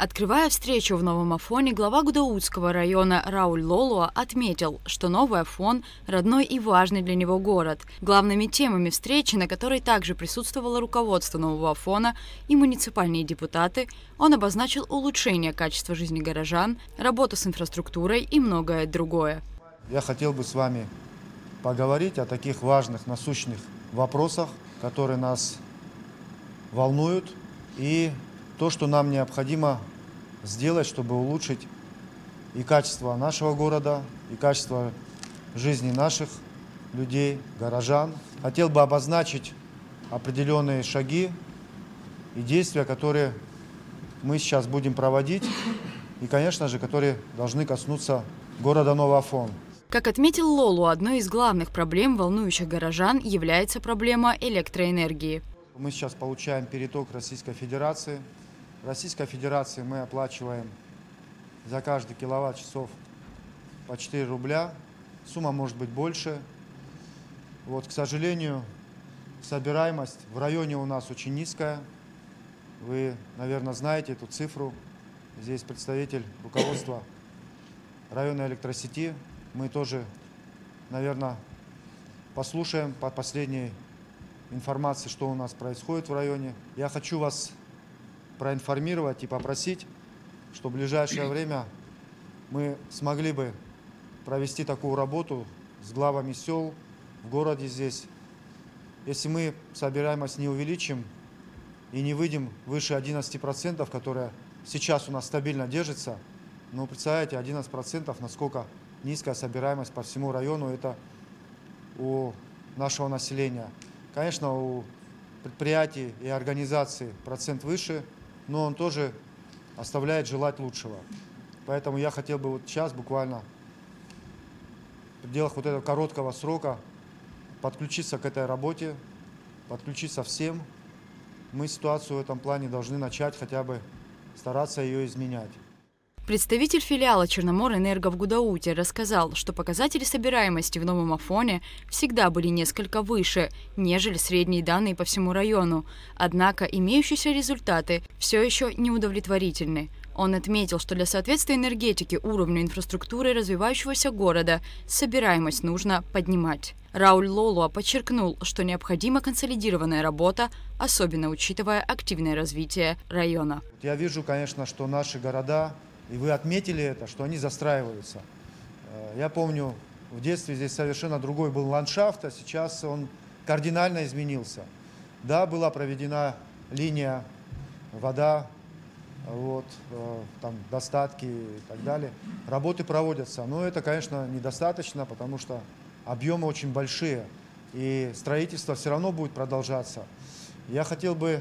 Открывая встречу в новом Афоне, глава Гудаутского района Рауль Лолуа отметил, что новый Афон – родной и важный для него город. Главными темами встречи, на которой также присутствовало руководство нового Афона и муниципальные депутаты, он обозначил улучшение качества жизни горожан, работу с инфраструктурой и многое другое. Я хотел бы с вами поговорить о таких важных, насущных вопросах, которые нас волнуют, и то, что нам необходимо сделать, чтобы улучшить и качество нашего города, и качество жизни наших людей, горожан. Хотел бы обозначить определенные шаги и действия, которые мы сейчас будем проводить, и, конечно же, которые должны коснуться города Новый Афон. Как отметил Лолу, одной из главных проблем, волнующих горожан, является проблема электроэнергии. Мы сейчас получаем переток Российской Федерации. В Российской Федерации мы оплачиваем за каждый киловатт-часов по 4 рубля. Сумма может быть больше. К сожалению, собираемость в районе у нас очень низкая. Вы, наверное, знаете эту цифру. Здесь представитель руководства районной электросети. Мы тоже, наверное, послушаем по последней информации, что у нас происходит в районе. Я хочу вас проинформировать и попросить, что в ближайшее время мы смогли бы провести такую работу с главами сел в городе здесь. Если мы собираемость не увеличим и не выйдем выше 11%, которая сейчас у нас стабильно держится, но представляете, 11%, насколько низкая собираемость по всему району, это у нашего населения. Конечно, у предприятий и организаций процент выше, но он тоже оставляет желать лучшего. Поэтому я хотел бы сейчас буквально в пределах этого короткого срока подключиться к этой работе, подключиться всем. Мы ситуацию в этом плане должны начать хотя бы стараться ее изменять. Представитель филиала Черноморэнерго в Гудауте рассказал, что показатели собираемости в Новом Афоне всегда были несколько выше, нежели средние данные по всему району. Однако имеющиеся результаты все еще неудовлетворительны. Он отметил, что для соответствия энергетики уровню инфраструктуры развивающегося города собираемость нужно поднимать. Рауль Лолуа подчеркнул, что необходима консолидированная работа, особенно учитывая активное развитие района. Я вижу, конечно, что наши города, и вы отметили это, что они застраиваются. Я помню, в детстве здесь совершенно другой был ландшафт, а сейчас он кардинально изменился. Да, была проведена линия вода, там достатки и так далее. Работы проводятся, но это, конечно, недостаточно, потому что объемы очень большие, и строительство все равно будет продолжаться. Я хотел бы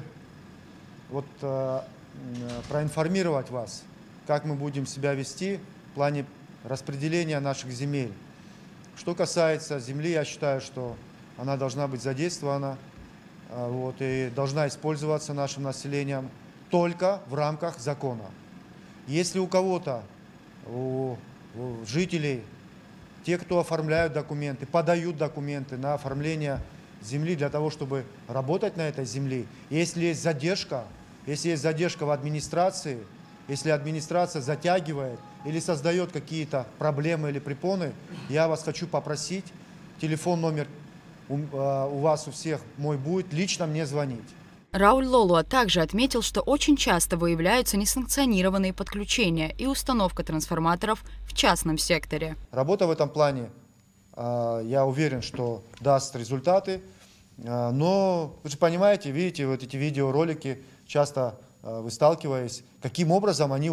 проинформировать вас, как мы будем себя вести в плане распределения наших земель. Что касается земли, я считаю, что она должна быть задействована и должна использоваться нашим населением только в рамках закона. Если у кого-то, у жителей, те, кто оформляют документы, подают документы на оформление земли для того, чтобы работать на этой земле, если есть задержка в администрации, если администрация затягивает или создает какие-то проблемы или препоны, я вас хочу попросить, телефон номер у вас у всех мой будет, лично мне звонить. Рауль Лолуа также отметил, что очень часто выявляются несанкционированные подключения и установка трансформаторов в частном секторе. Работа в этом плане, я уверен, что даст результаты, но вы же понимаете, видите, эти видеоролики, часто вы сталкиваетесь, каким образом они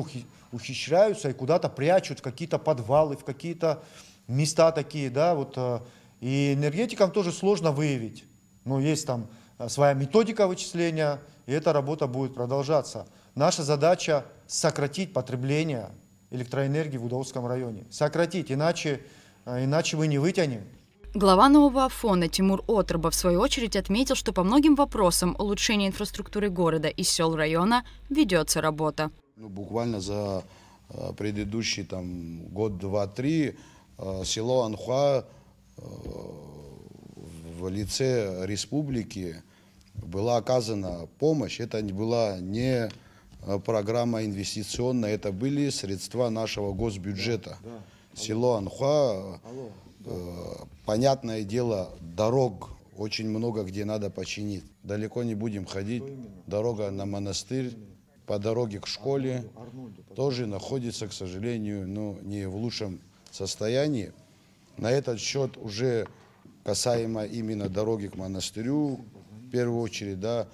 ухищряются и куда-то прячут в какие-то подвалы, в какие-то места такие, и энергетикам тоже сложно выявить. Но есть там своя методика вычисления, и эта работа будет продолжаться. Наша задача сократить потребление электроэнергии в Гудаутском районе. Сократить, иначе мы не вытянем. Глава Нового Афона Тимур Отроба в свою очередь отметил, что по многим вопросам улучшения инфраструктуры города и сел района ведется работа. Буквально за предыдущий год, два, три село Анхуа в лице республики была оказана помощь. Это была не программа инвестиционная, это были средства нашего госбюджета. Село Анхуа, понятное дело, дорог очень много, где надо починить. Далеко не будем ходить. Дорога на монастырь, по дороге к школе тоже находится, к сожалению, не в лучшем состоянии. На этот счет уже касаемо именно дороги к монастырю, в первую очередь, да,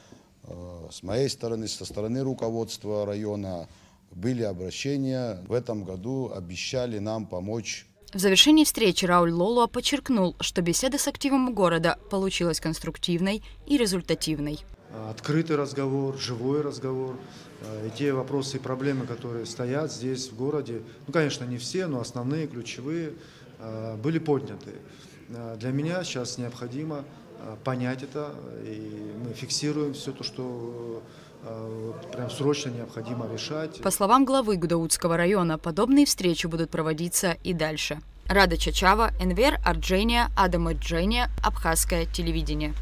с моей стороны, со стороны руководства района были обращения. В этом году обещали нам помочь. В завершении встречи Рауль Лолуа подчеркнул, что беседа с активом города получилась конструктивной и результативной. Открытый разговор, живой разговор. И те вопросы и проблемы, которые стоят здесь, в городе, ну, конечно, не все, но основные, ключевые, были подняты. Для меня сейчас необходимо понять это, и мы фиксируем все то, что прям срочно необходимо решать. По словам главы Гудаутского района, подобные встречи будут проводиться и дальше. Рада Чачава, Энвер Арджения, Адама Джения, Абхазское телевидение.